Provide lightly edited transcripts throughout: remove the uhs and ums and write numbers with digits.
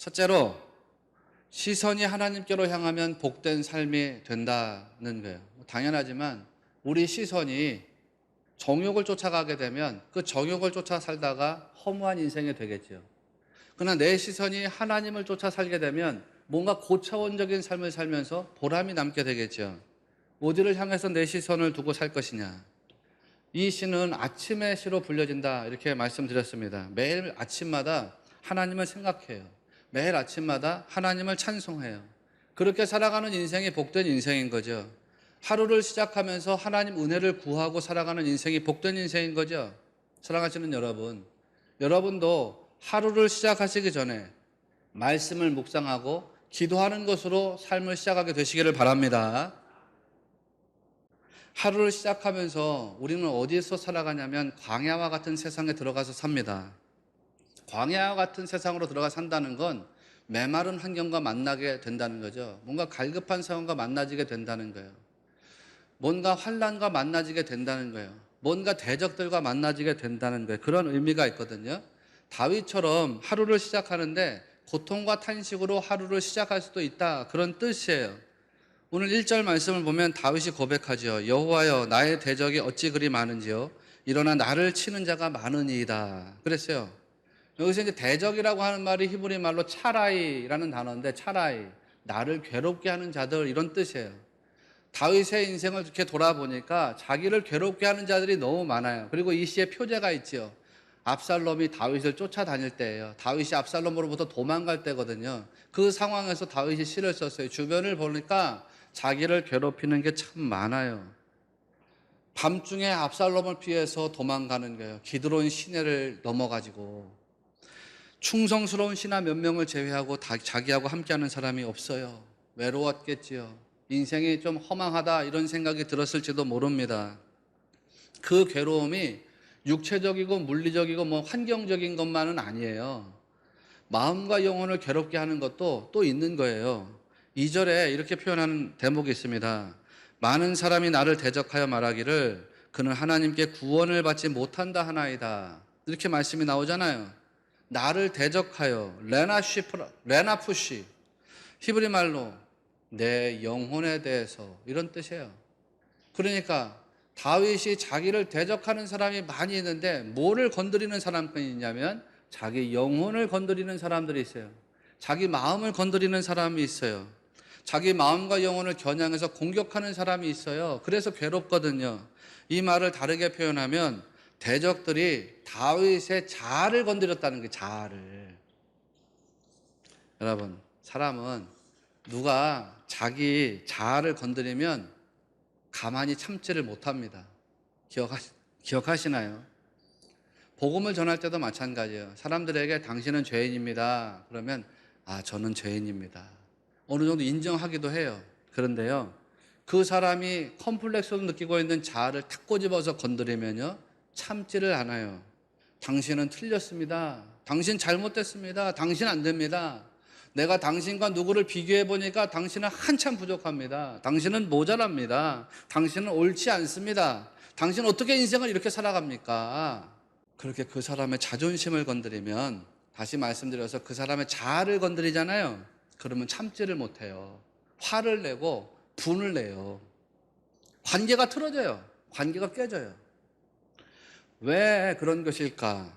첫째로 시선이 하나님께로 향하면 복된 삶이 된다는 거예요. 당연하지만 우리 시선이 정욕을 쫓아가게 되면 그 정욕을 쫓아 살다가 허무한 인생이 되겠죠. 그러나 내 시선이 하나님을 쫓아 살게 되면 뭔가 고차원적인 삶을 살면서 보람이 남게 되겠죠. 어디를 향해서 내 시선을 두고 살 것이냐. 이 시는 아침의 시로 불려진다 이렇게 말씀드렸습니다. 매일 아침마다 하나님을 생각해요. 매일 아침마다 하나님을 찬송해요. 그렇게 살아가는 인생이 복된 인생인 거죠. 하루를 시작하면서 하나님 은혜를 구하고 살아가는 인생이 복된 인생인 거죠. 사랑하시는 여러분, 여러분도 하루를 시작하시기 전에 말씀을 묵상하고 기도하는 것으로 삶을 시작하게 되시기를 바랍니다. 하루를 시작하면서 우리는 어디에서 살아가냐면 광야와 같은 세상에 들어가서 삽니다. 광야와 같은 세상으로 들어가 산다는 건 메마른 환경과 만나게 된다는 거죠. 뭔가 갈급한 상황과 만나지게 된다는 거예요. 뭔가 환난과 만나지게 된다는 거예요. 뭔가 대적들과 만나지게 된다는 거예요. 그런 의미가 있거든요. 다윗처럼 하루를 시작하는데 고통과 탄식으로 하루를 시작할 수도 있다. 그런 뜻이에요. 오늘 1절 말씀을 보면 다윗이 고백하죠. 여호와여 나의 대적이 어찌 그리 많은지요. 일어나 나를 치는 자가 많으니이다. 그랬어요. 여기서 이제 대적이라고 하는 말이 히브리 말로 차라이라는 단어인데 차라이, 나를 괴롭게 하는 자들 이런 뜻이에요. 다윗의 인생을 이렇게 돌아보니까 자기를 괴롭게 하는 자들이 너무 많아요. 그리고 이 시에 표제가 있죠. 압살롬이 다윗을 쫓아다닐 때예요. 다윗이 압살롬으로부터 도망갈 때거든요. 그 상황에서 다윗이 시를 썼어요. 주변을 보니까 자기를 괴롭히는 게 참 많아요. 밤중에 압살롬을 피해서 도망가는 거예요. 기드론 시내를 넘어가지고. 충성스러운 신하 몇 명을 제외하고 자기하고 함께하는 사람이 없어요. 외로웠겠지요. 인생이 좀 허망하다 이런 생각이 들었을지도 모릅니다. 그 괴로움이 육체적이고 물리적이고 뭐 환경적인 것만은 아니에요. 마음과 영혼을 괴롭게 하는 것도 또 있는 거예요. 2절에 이렇게 표현하는 대목이 있습니다. 많은 사람이 나를 대적하여 말하기를 그는 하나님께 구원을 받지 못한다 하나이다. 이렇게 말씀이 나오잖아요. 나를 대적하여 레나푸시 히브리 말로 내 영혼에 대해서 이런 뜻이에요. 그러니까 다윗이 자기를 대적하는 사람이 많이 있는데 뭐를 건드리는 사람뿐이 있냐면 자기 영혼을 건드리는 사람들이 있어요. 자기 마음을 건드리는 사람이 있어요. 자기 마음과 영혼을 겨냥해서 공격하는 사람이 있어요. 그래서 괴롭거든요. 이 말을 다르게 표현하면 대적들이 다윗의 자아를 건드렸다는 게 자아를. 여러분, 사람은 누가 자기 자아를 건드리면 가만히 참지를 못합니다. 기억하시나요? 복음을 전할 때도 마찬가지예요. 사람들에게 당신은 죄인입니다. 그러면 저는 죄인입니다. 어느 정도 인정하기도 해요. 그런데요, 그 사람이 컴플렉스로 느끼고 있는 자아를 탁 꼬집어서 건드리면요, 참지를 않아요. 당신은 틀렸습니다. 당신 잘못됐습니다. 당신 안 됩니다. 내가 당신과 누구를 비교해 보니까 당신은 한참 부족합니다. 당신은 모자랍니다. 당신은 옳지 않습니다. 당신은 어떻게 인생을 이렇게 살아갑니까? 그렇게 그 사람의 자존심을 건드리면, 다시 말씀드려서 그 사람의 자아를 건드리잖아요. 그러면 참지를 못해요. 화를 내고 분을 내요. 관계가 틀어져요. 관계가 깨져요. 왜 그런 것일까?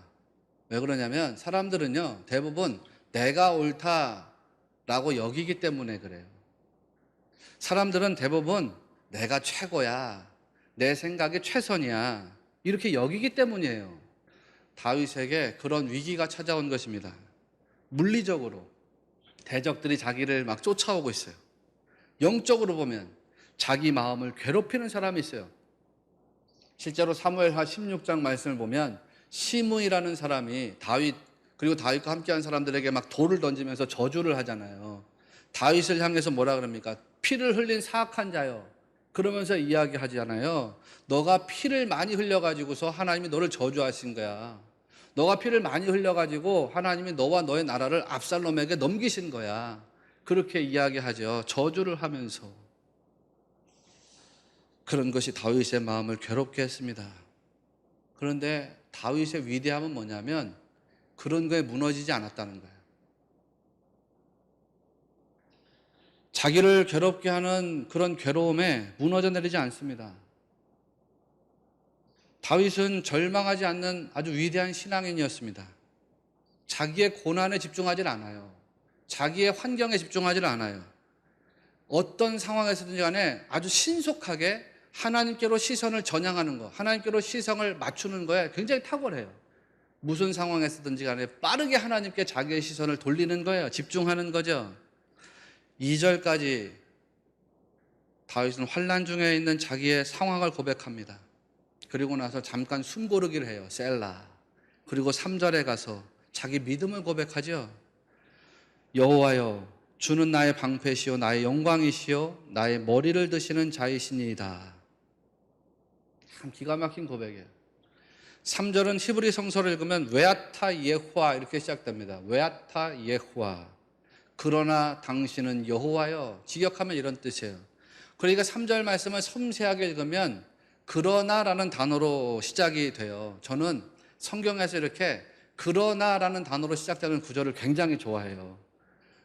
왜 그러냐면 사람들은요, 대부분 내가 옳다라고 여기기 때문에 그래요. 사람들은 대부분 내가 최고야, 내 생각이 최선이야 이렇게 여기기 때문이에요. 다윗에게 그런 위기가 찾아온 것입니다. 물리적으로 대적들이 자기를 막 쫓아오고 있어요. 영적으로 보면 자기 마음을 괴롭히는 사람이 있어요. 실제로 사무엘하 16장 말씀을 보면 시므이라는 사람이 다윗 그리고 다윗과 함께한 사람들에게 막 돌을 던지면서 저주를 하잖아요. 다윗을 향해서 뭐라 그럽니까? 피를 흘린 사악한 자요. 그러면서 이야기하잖아요. 너가 피를 많이 흘려가지고서 하나님이 너를 저주하신 거야. 너가 피를 많이 흘려가지고 하나님이 너와 너의 나라를 압살롬에게 넘기신 거야. 그렇게 이야기하죠. 저주를 하면서. 그런 것이 다윗의 마음을 괴롭게 했습니다. 그런데 다윗의 위대함은 뭐냐면 그런 거에 무너지지 않았다는 거예요. 자기를 괴롭게 하는 그런 괴로움에 무너져 내리지 않습니다. 다윗은 절망하지 않는 아주 위대한 신앙인이었습니다. 자기의 고난에 집중하지 않아요. 자기의 환경에 집중하지 않아요. 어떤 상황에서든지 간에 아주 신속하게 하나님께로 시선을 전향하는 거, 하나님께로 시선을 맞추는 거에 굉장히 탁월해요. 무슨 상황에서든지 간에 빠르게 하나님께 자기의 시선을 돌리는 거예요. 집중하는 거죠. 2절까지 다윗은 환난 중에 있는 자기의 상황을 고백합니다. 그리고 나서 잠깐 숨 고르기를 해요. 셀라. 그리고 3절에 가서 자기 믿음을 고백하죠. 여호와여, 주는 나의 방패시요 나의 영광이시요 나의 머리를 드시는 자이시니이다. 참 기가 막힌 고백이에요. 3절은 히브리 성서를 읽으면 외아타 예호와 이렇게 시작됩니다. 외아타 예호와, 그러나 당신은 여호와여. 직역하면 이런 뜻이에요. 그러니까 3절 말씀을 섬세하게 읽으면 그러나라는 단어로 시작이 돼요. 저는 성경에서 이렇게 그러나라는 단어로 시작되는 구절을 굉장히 좋아해요.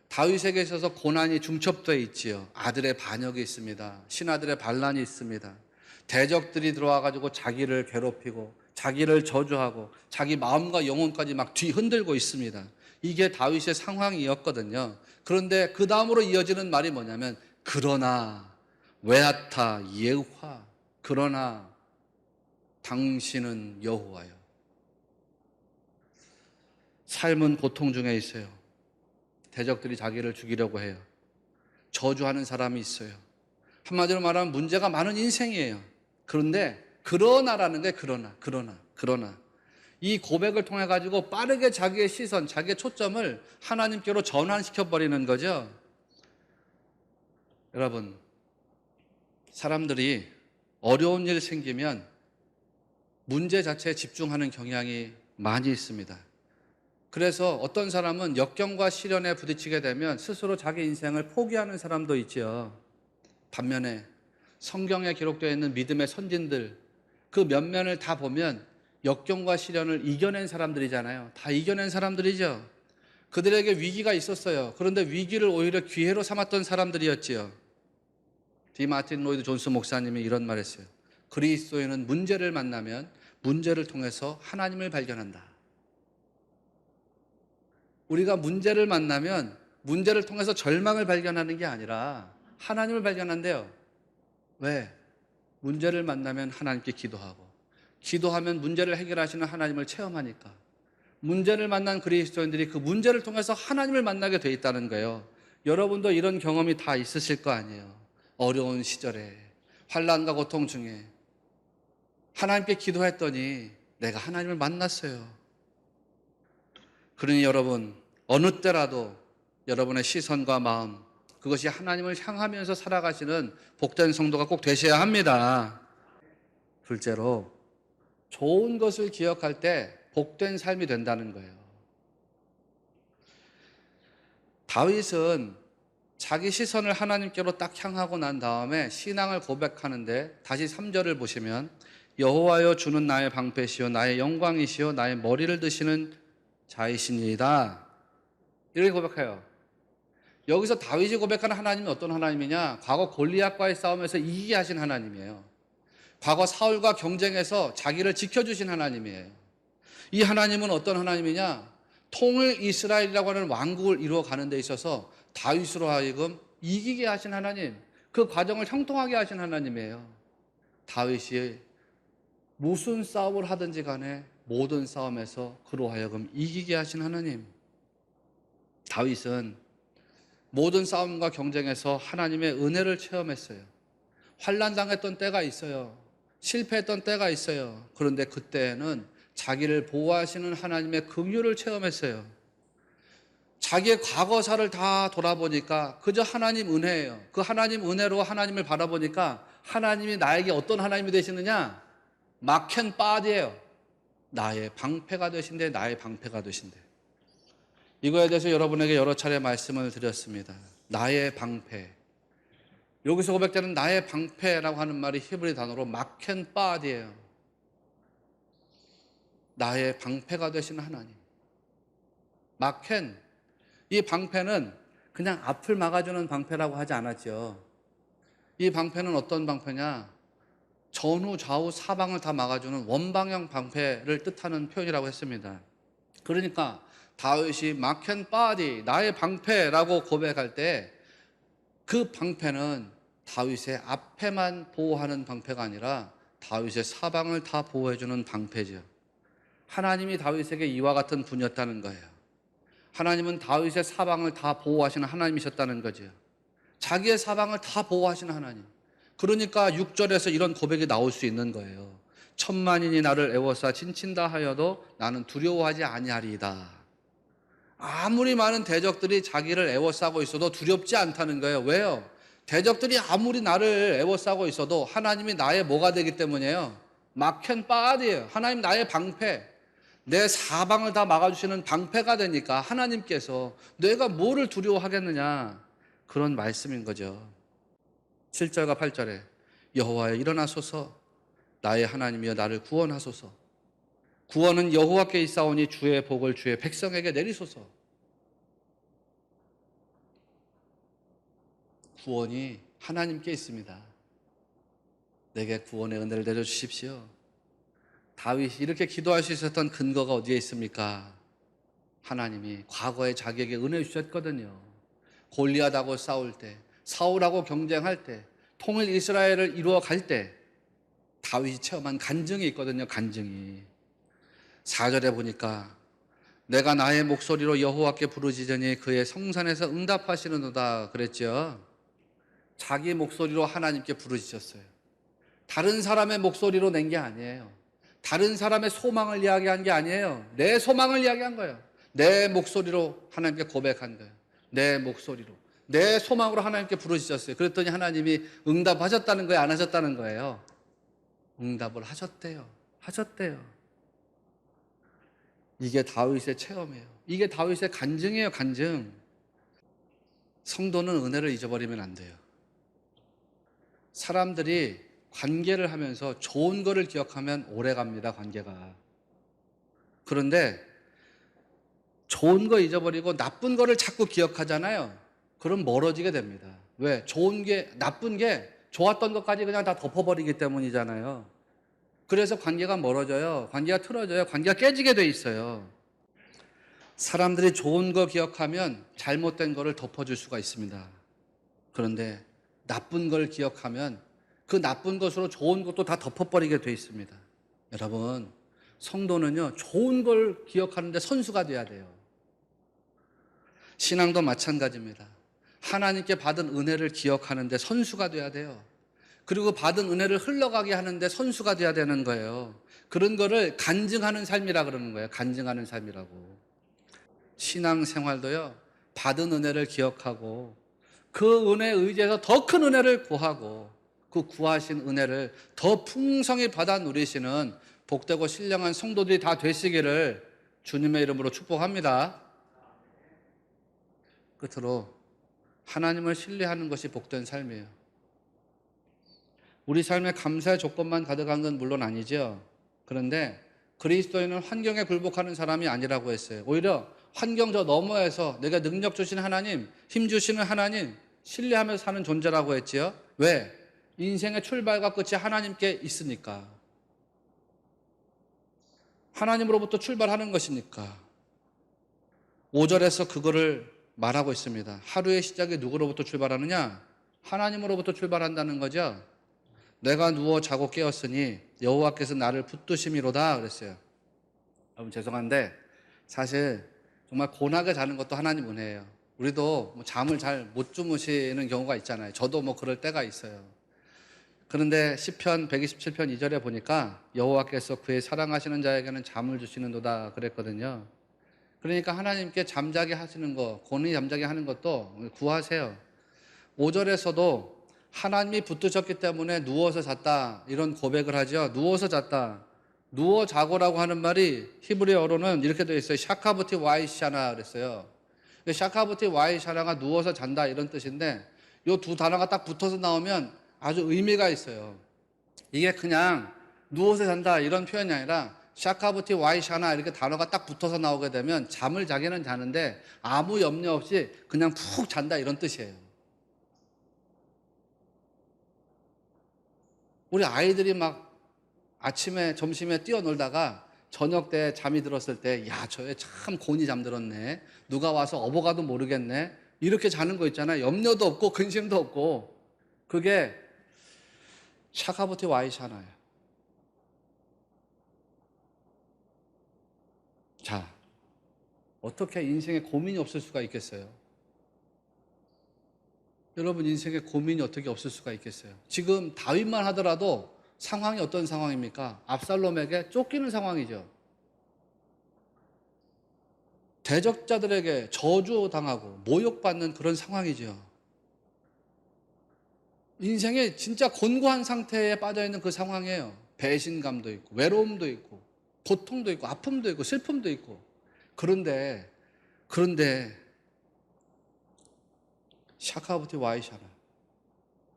다윗에게 있어서 고난이 중첩되어 있지요. 아들의 반역이 있습니다. 신하들의 반란이 있습니다. 대적들이 들어와가지고 자기를 괴롭히고 자기를 저주하고 자기 마음과 영혼까지 막 뒤흔들고 있습니다. 이게 다윗의 상황이었거든요. 그런데 그 다음으로 이어지는 말이 뭐냐면 그러나 외아타 예후와, 그러나 당신은 여호와요. 삶은 고통 중에 있어요. 대적들이 자기를 죽이려고 해요. 저주하는 사람이 있어요. 한마디로 말하면 문제가 많은 인생이에요. 그런데 그러나라는 게 그러나 이 고백을 통해 가지고 빠르게 자기의 시선, 자기의 초점을 하나님께로 전환시켜 버리는 거죠. 여러분, 사람들이 어려운 일 생기면 문제 자체에 집중하는 경향이 많이 있습니다. 그래서 어떤 사람은 역경과 시련에 부딪히게 되면 스스로 자기 인생을 포기하는 사람도 있지요. 반면에 성경에 기록되어 있는 믿음의 선진들, 그 면면을 다 보면 역경과 시련을 이겨낸 사람들이잖아요. 다 이겨낸 사람들이죠. 그들에게 위기가 있었어요. 그런데 위기를 오히려 기회로 삼았던 사람들이었지요. 디 마틴 로이드 존스 목사님이 이런 말 했어요. 그리스도인은 문제를 만나면 문제를 통해서 하나님을 발견한다. 우리가 문제를 만나면 문제를 통해서 절망을 발견하는 게 아니라 하나님을 발견한대요. 왜? 문제를 만나면 하나님께 기도하고, 기도하면 문제를 해결하시는 하나님을 체험하니까. 문제를 만난 그리스도인들이 그 문제를 통해서 하나님을 만나게 돼 있다는 거예요. 여러분도 이런 경험이 다 있으실 거 아니에요. 어려운 시절에, 환난과 고통 중에 하나님께 기도했더니 내가 하나님을 만났어요. 그러니 여러분, 어느 때라도 여러분의 시선과 마음, 그것이 하나님을 향하면서 살아가시는 복된 성도가 꼭 되셔야 합니다. 둘째로, 좋은 것을 기억할 때 복된 삶이 된다는 거예요. 다윗은 자기 시선을 하나님께로 딱 향하고 난 다음에 신앙을 고백하는데, 다시 3절을 보시면 여호와여, 주는 나의 방패시요 나의 영광이시요 나의 머리를 드시는 자이시니이다, 이렇게 고백해요. 여기서 다윗이 고백하는 하나님은 어떤 하나님이냐? 과거 골리앗과의 싸움에서 이기게 하신 하나님이에요. 과거 사울과 경쟁에서 자기를 지켜주신 하나님이에요. 이 하나님은 어떤 하나님이냐? 통일 이스라엘이라고 하는 왕국을 이루어가는 데 있어서 다윗으로 하여금 이기게 하신 하나님, 그 과정을 형통하게 하신 하나님이에요. 다윗이 무슨 싸움을 하든지 간에 모든 싸움에서 그로 하여금 이기게 하신 하나님. 다윗은 모든 싸움과 경쟁에서 하나님의 은혜를 체험했어요. 환난당했던 때가 있어요. 실패했던 때가 있어요. 그런데 그때는 자기를 보호하시는 하나님의 긍휼을 체험했어요. 자기의 과거사를 다 돌아보니까 그저 하나님 은혜예요. 그 하나님 은혜로 하나님을 바라보니까 하나님이 나에게 어떤 하나님이 되시느냐? 마켄바디예요. 나의 방패가 되신대, 나의 방패가 되신대. 이거에 대해서 여러분에게 여러 차례 말씀을 드렸습니다. 나의 방패. 여기서 고백되는 나의 방패라고 하는 말이 히브리 단어로 마켄바디예요. 나의 방패가 되신 하나님. 마켄, 이 방패는 그냥 앞을 막아주는 방패라고 하지 않았죠. 이 방패는 어떤 방패냐? 전후, 좌우, 사방을 다 막아주는 원방형 방패를 뜻하는 표현이라고 했습니다. 그러니까 다윗이 마켄바디, 나의 방패라고 고백할 때 그 방패는 다윗의 앞에만 보호하는 방패가 아니라 다윗의 사방을 다 보호해주는 방패죠. 하나님이 다윗에게 이와 같은 분이었다는 거예요. 하나님은 다윗의 사방을 다 보호하시는 하나님이셨다는 거죠. 자기의 사방을 다 보호하시는 하나님. 그러니까 6절에서 이런 고백이 나올 수 있는 거예요. 천만인이 나를 애워싸 친친다 하여도 나는 두려워하지 아니하리이다. 아무리 많은 대적들이 자기를 애워싸고 있어도 두렵지 않다는 거예요. 왜요? 대적들이 아무리 나를 애워싸고 있어도 하나님이 나의 뭐가 되기 때문이에요. 마켄 빠디예요. 하나님 나의 방패. 내 사방을 다 막아주시는 방패가 되니까 하나님께서 내가 뭐를 두려워하겠느냐, 그런 말씀인 거죠. 7절과 8절에 여호와여 일어나소서, 나의 하나님이여 나를 구원하소서. 구원은 여호와께 있사오니 주의 복을 주의 백성에게 내리소서. 구원이 하나님께 있습니다. 내게 구원의 은혜를 내려주십시오. 다윗이 이렇게 기도할 수 있었던 근거가 어디에 있습니까? 하나님이 과거에 자기에게 은혜 주셨거든요. 골리앗하고 싸울 때, 사울하고 경쟁할 때, 통일 이스라엘을 이루어 갈 때 다윗이 체험한 간증이 있거든요. 간증이 4절에 보니까 내가 나의 목소리로 여호와께 부르짖으니 그의 성산에서 응답하시는도다 그랬죠. 자기 목소리로 하나님께 부르짖었어요. 다른 사람의 목소리로 낸 게 아니에요. 다른 사람의 소망을 이야기한 게 아니에요. 내 소망을 이야기한 거예요. 내 목소리로 하나님께 고백한 거예요. 내 목소리로, 내 소망으로 하나님께 부르짖었어요. 그랬더니 하나님이 응답하셨다는 거예요? 안 하셨다는 거예요? 응답을 하셨대요. 하셨대요. 이게 다윗의 체험이에요. 이게 다윗의 간증이에요. 간증. 성도는 은혜를 잊어버리면 안 돼요. 사람들이 관계를 하면서 좋은 거를 기억하면 오래 갑니다. 관계가. 그런데 좋은 거 잊어버리고 나쁜 거를 자꾸 기억하잖아요. 그럼 멀어지게 됩니다. 왜? 좋은 게, 나쁜 게 좋았던 것까지 그냥 다 덮어버리기 때문이잖아요. 그래서 관계가 멀어져요. 관계가 틀어져요. 관계가 깨지게 돼 있어요. 사람들이 좋은 거 기억하면 잘못된 거를 덮어줄 수가 있습니다. 그런데 나쁜 걸 기억하면 그 나쁜 것으로 좋은 것도 다 덮어버리게 돼 있습니다. 여러분, 성도는요, 좋은 걸 기억하는데 선수가 돼야 돼요. 신앙도 마찬가지입니다. 하나님께 받은 은혜를 기억하는데 선수가 돼야 돼요. 그리고 받은 은혜를 흘러가게 하는데 선수가 돼야 되는 거예요. 그런 거를 간증하는 삶이라 그러는 거예요. 간증하는 삶이라고. 신앙생활도요, 받은 은혜를 기억하고 그 은혜에 의지해서 더 큰 은혜를 구하고 그 구하신 은혜를 더 풍성히 받아 누리시는 복되고 신령한 성도들이 다 되시기를 주님의 이름으로 축복합니다. 끝으로 하나님을 신뢰하는 것이 복된 삶이에요. 우리 삶에 감사의 조건만 가득한 건 물론 아니죠. 그런데 그리스도인은 환경에 굴복하는 사람이 아니라고 했어요. 오히려 환경 저 너머에서 내가 능력 주신 하나님, 힘 주시는 하나님 신뢰하면서 사는 존재라고 했지요. 왜? 인생의 출발과 끝이 하나님께 있으니까. 하나님으로부터 출발하는 것이니까. 5절에서 그거를 말하고 있습니다. 하루의 시작이 누구로부터 출발하느냐? 하나님으로부터 출발한다는 거죠. 내가 누워 자고 깨었으니 여호와께서 나를 붙드심이로다 그랬어요. 여러분 죄송한데 사실 정말 곤하게 자는 것도 하나님 은혜예요. 우리도 뭐 잠을 잘 못 주무시는 경우가 있잖아요. 저도 뭐 그럴 때가 있어요. 그런데 시편 127편 2절에 보니까 여호와께서 그의 사랑하시는 자에게는 잠을 주시는도다 그랬거든요. 그러니까 하나님께 잠자게 하시는 거, 곤히 잠자게 하는 것도 구하세요. 5절에서도 하나님이 붙드셨기 때문에 누워서 잤다 이런 고백을 하죠. 누워서 잤다. 누워 자고라고 하는 말이 히브리어로는 이렇게 되어 있어요. 샤카부티 와이샤나 그랬어요. 샤카부티 와이샤나가 누워서 잔다 이런 뜻인데 이 두 단어가 딱 붙어서 나오면 아주 의미가 있어요. 이게 그냥 누워서 잔다 이런 표현이 아니라 샤카부티 와이샤나 이렇게 단어가 딱 붙어서 나오게 되면 잠을 자기는 자는데 아무 염려 없이 그냥 푹 잔다 이런 뜻이에요. 우리 아이들이 막 아침에 점심에 뛰어놀다가 저녁 때 잠이 들었을 때 야, 저 애 참 곤히 잠들었네. 누가 와서 업어가도 모르겠네. 이렇게 자는 거 있잖아요. 염려도 없고 근심도 없고. 그게 샤카부티 와이샤나예요. 자, 어떻게 인생에 고민이 없을 수가 있겠어요? 여러분 인생에 고민이 어떻게 없을 수가 있겠어요? 지금 다윗만 하더라도 상황이 어떤 상황입니까? 압살롬에게 쫓기는 상황이죠. 대적자들에게 저주당하고 모욕받는 그런 상황이죠. 인생에 진짜 곤고한 상태에 빠져있는 그 상황이에요. 배신감도 있고 외로움도 있고 고통도 있고 아픔도 있고 슬픔도 있고. 그런데 샤카부티 와이샤나,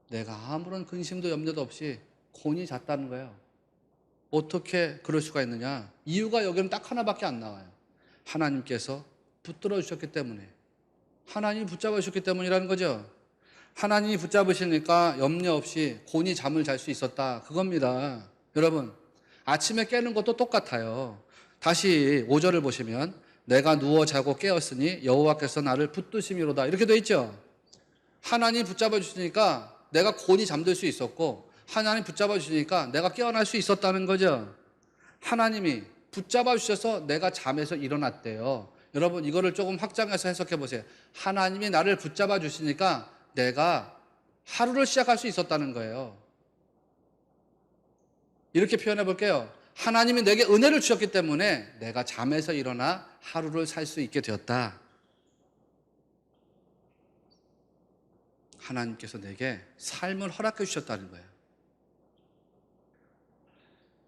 내가 아무런 근심도 염려도 없이 곤히 잤다는 거예요. 어떻게 그럴 수가 있느냐? 이유가 여기는 딱 하나밖에 안 나와요. 하나님께서 붙들어 주셨기 때문에, 하나님이 붙잡아 주셨기 때문이라는 거죠. 하나님이 붙잡으시니까 염려 없이 곤히 잠을 잘 수 있었다, 그겁니다. 여러분, 아침에 깨는 것도 똑같아요. 다시 5절을 보시면 내가 누워 자고 깨었으니 여호와께서 나를 붙드심이로다, 이렇게 돼 있죠. 하나님 붙잡아 주시니까 내가 곤히 잠들 수 있었고, 하나님 붙잡아 주시니까 내가 깨어날 수 있었다는 거죠. 하나님이 붙잡아 주셔서 내가 잠에서 일어났대요. 여러분, 이거를 조금 확장해서 해석해 보세요. 하나님이 나를 붙잡아 주시니까 내가 하루를 시작할 수 있었다는 거예요. 이렇게 표현해 볼게요. 하나님이 내게 은혜를 주셨기 때문에 내가 잠에서 일어나 하루를 살 수 있게 되었다. 하나님께서 내게 삶을 허락해 주셨다는 거예요.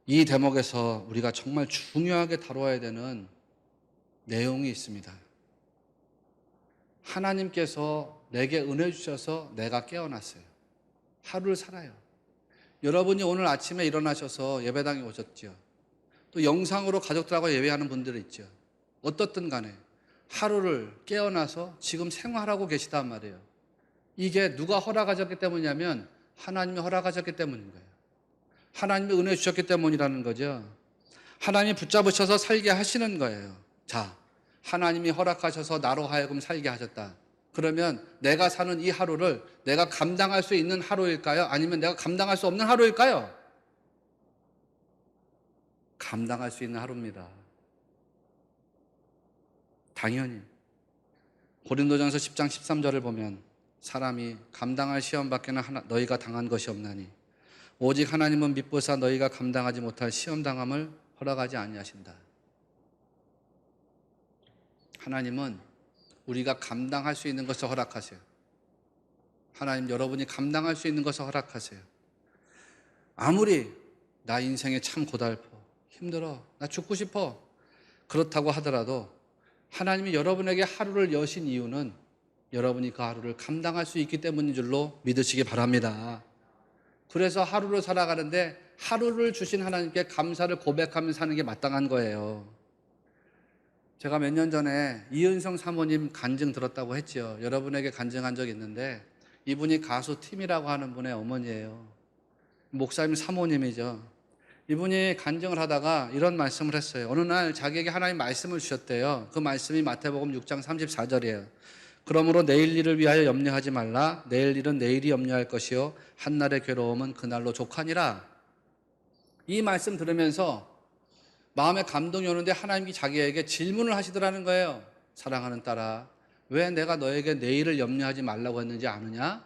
이 대목에서 우리가 정말 중요하게 다뤄야 되는 내용이 있습니다. 하나님께서 내게 은혜 주셔서 내가 깨어났어요. 하루를 살아요. 여러분이 오늘 아침에 일어나셔서 예배당에 오셨죠. 또 영상으로 가족들하고 예배하는 분들이 있죠. 어떻든 간에 하루를 깨어나서 지금 생활하고 계시단 말이에요. 이게 누가 허락하셨기 때문이냐면 하나님이 허락하셨기 때문인 거예요. 하나님이 은혜 주셨기 때문이라는 거죠. 하나님이 붙잡으셔서 살게 하시는 거예요. 자, 하나님이 허락하셔서 나로 하여금 살게 하셨다. 그러면 내가 사는 이 하루를 내가 감당할 수 있는 하루일까요? 아니면 내가 감당할 수 없는 하루일까요? 감당할 수 있는 하루입니다. 당연히 고린도전서 10장 13절을 보면 사람이 감당할 시험 밖에는 너희가 당한 것이 없나니 오직 하나님은 미쁘사 너희가 감당하지 못할 시험 당함을 허락하지 아니하신다. 하나님은 우리가 감당할 수 있는 것을 허락하세요. 하나님, 여러분이 감당할 수 있는 것을 허락하세요. 아무리 나 인생에 참 고달퍼, 힘들어, 나 죽고 싶어, 그렇다고 하더라도 하나님이 여러분에게 하루를 여신 이유는 여러분이 그 하루를 감당할 수 있기 때문인 줄로 믿으시기 바랍니다. 그래서 하루를 살아가는데 하루를 주신 하나님께 감사를 고백하며 사는 게 마땅한 거예요. 제가 몇 년 전에 이은성 사모님 간증 들었다고 했죠. 여러분에게 간증한 적이 있는데 이분이 가수 팀이라고 하는 분의 어머니예요. 목사님 사모님이죠. 이분이 간증을 하다가 이런 말씀을 했어요. 어느 날 자기에게 하나님 말씀을 주셨대요. 그 말씀이 마태복음 6장 34절이에요. 그러므로 내일 일을 위하여 염려하지 말라. 내일 일은 내일이 염려할 것이요 한날의 괴로움은 그날로 족하니라. 이 말씀 들으면서 마음에 감동이 오는데 하나님이 자기에게 질문을 하시더라는 거예요. 사랑하는 딸아, 왜 내가 너에게 내일을 염려하지 말라고 했는지 아느냐?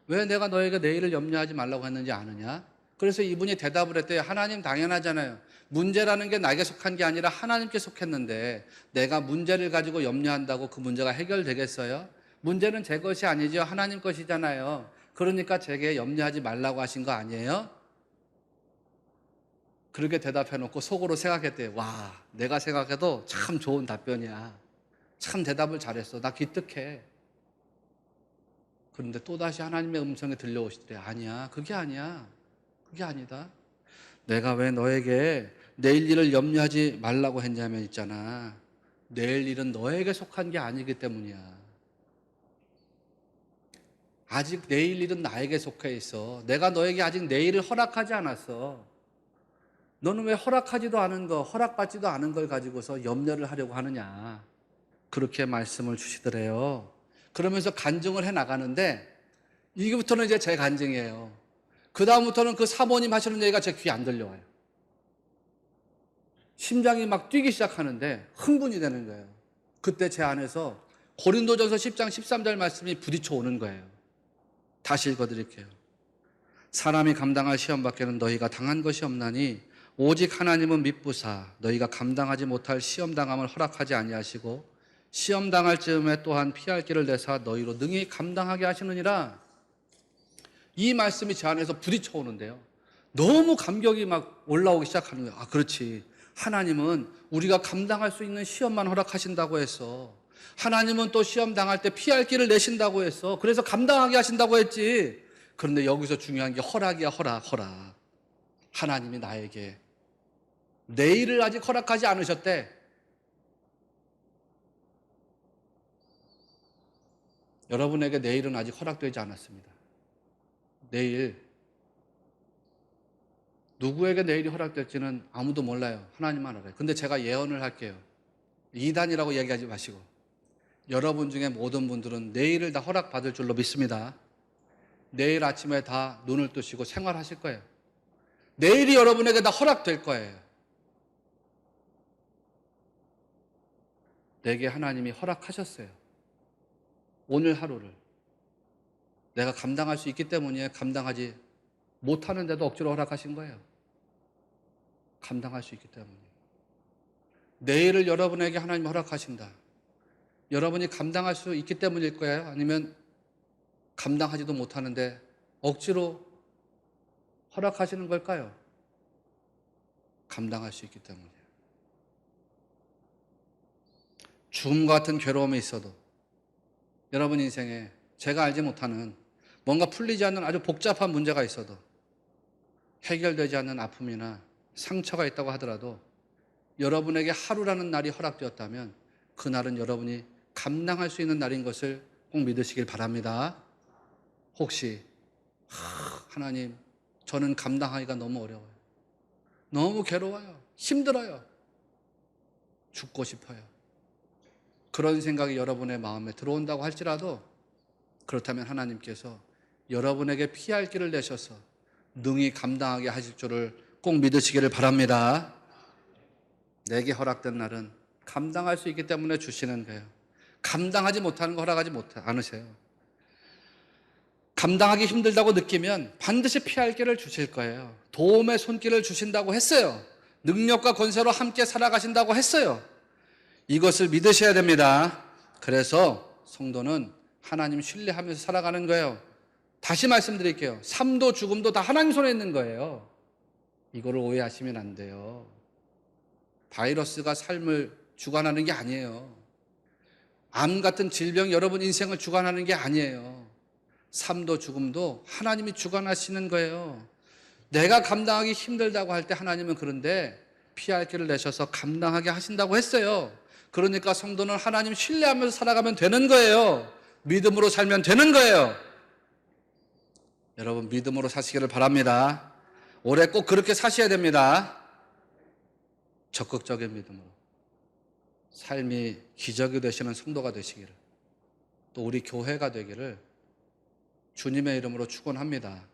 왜 내가 너에게 내일을 염려하지 말라고 했는지 아느냐? 그래서 이분이 대답을 했대요. 하나님, 당연하잖아요. 문제라는 게 나에게 속한 게 아니라 하나님께 속했는데 내가 문제를 가지고 염려한다고 그 문제가 해결되겠어요? 문제는 제 것이 아니죠. 하나님 것이잖아요. 그러니까 제게 염려하지 말라고 하신 거 아니에요? 그렇게 대답해놓고 속으로 생각했대요. 와, 내가 생각해도 참 좋은 답변이야. 참 대답을 잘했어. 나 기특해. 그런데 또다시 하나님의 음성이 들려오시더래. 아니야, 그게 아니야. 그게 아니다. 내가 왜 너에게 내일 일을 염려하지 말라고 했냐면 있잖아. 내일 일은 너에게 속한 게 아니기 때문이야. 아직 내일 일은 나에게 속해 있어. 내가 너에게 아직 내일을 허락하지 않았어. 너는 왜 허락하지도 않은 거, 허락받지도 않은 걸 가지고서 염려를 하려고 하느냐. 그렇게 말씀을 주시더래요. 그러면서 간증을 해 나가는데 이게부터는 이제 제 간증이에요. 그 다음부터는 그 사모님 하시는 얘기가 제 귀에 안 들려와요. 심장이 막 뛰기 시작하는데 흥분이 되는 거예요. 그때 제 안에서 고린도전서 10장 13절 말씀이 부딪혀 오는 거예요. 다시 읽어드릴게요. 사람이 감당할 시험 밖에는 너희가 당한 것이 없나니 오직 하나님은 미쁘사 너희가 감당하지 못할 시험 당함을 허락하지 아니하시고 시험 당할 즈음에 또한 피할 길을 내사 너희로 능히 감당하게 하시느니라. 이 말씀이 제 안에서 부딪혀 오는데요. 너무 감격이 막 올라오기 시작하는 거예요. 아, 그렇지. 하나님은 우리가 감당할 수 있는 시험만 허락하신다고 했어. 하나님은 또 시험 당할 때 피할 길을 내신다고 했어. 그래서 감당하게 하신다고 했지. 그런데 여기서 중요한 게 허락이야, 허락. 하나님이 나에게 내일을 아직 허락하지 않으셨대. 여러분에게 내일은 아직 허락되지 않았습니다. 내일, 누구에게 내일이 허락될지는 아무도 몰라요. 하나님만 알아요. 근데 제가 예언을 할게요. 이단이라고 얘기하지 마시고 여러분 중에 모든 분들은 내일을 다 허락받을 줄로 믿습니다. 내일 아침에 다 눈을 뜨시고 생활하실 거예요. 내일이 여러분에게 다 허락될 거예요. 내게 하나님이 허락하셨어요. 오늘 하루를 내가 감당할 수 있기 때문이에요. 감당하지 못하는데도 억지로 허락하신 거예요. 감당할 수 있기 때문이에요. 내일을 여러분에게 하나님이 허락하신다. 여러분이 감당할 수 있기 때문일 거예요? 아니면 감당하지도 못하는데 억지로 허락하시는 걸까요? 감당할 수 있기 때문이에요. 죽음 같은 괴로움이 있어도 여러분 인생에 제가 알지 못하는 뭔가 풀리지 않는 아주 복잡한 문제가 있어도 해결되지 않는 아픔이나 상처가 있다고 하더라도 여러분에게 하루라는 날이 허락되었다면 그날은 여러분이 감당할 수 있는 날인 것을 꼭 믿으시길 바랍니다. 혹시 하나님, 저는 감당하기가 너무 어려워요. 너무 괴로워요. 힘들어요. 죽고 싶어요. 그런 생각이 여러분의 마음에 들어온다고 할지라도 그렇다면 하나님께서 여러분에게 피할 길을 내셔서 능히 감당하게 하실 줄을 꼭 믿으시기를 바랍니다. 내게 허락된 날은 감당할 수 있기 때문에 주시는 거예요. 감당하지 못하는 거 허락하지 않으세요. 감당하기 힘들다고 느끼면 반드시 피할 길을 주실 거예요. 도움의 손길을 주신다고 했어요. 능력과 권세로 함께 살아가신다고 했어요. 이것을 믿으셔야 됩니다. 그래서 성도는 하나님 신뢰하면서 살아가는 거예요. 다시 말씀드릴게요. 삶도 죽음도 다 하나님 손에 있는 거예요. 이거를 오해하시면 안 돼요. 바이러스가 삶을 주관하는 게 아니에요. 암 같은 질병이 여러분 인생을 주관하는 게 아니에요. 삶도 죽음도 하나님이 주관하시는 거예요. 내가 감당하기 힘들다고 할 때 하나님은 그런데 피할 길을 내셔서 감당하게 하신다고 했어요. 그러니까 성도는 하나님 신뢰하면서 살아가면 되는 거예요. 믿음으로 살면 되는 거예요. 여러분 믿음으로 사시기를 바랍니다. 올해 꼭 그렇게 사셔야 됩니다. 적극적인 믿음으로 삶이 기적이 되시는 성도가 되시기를, 또 우리 교회가 되기를 주님의 이름으로 축원합니다.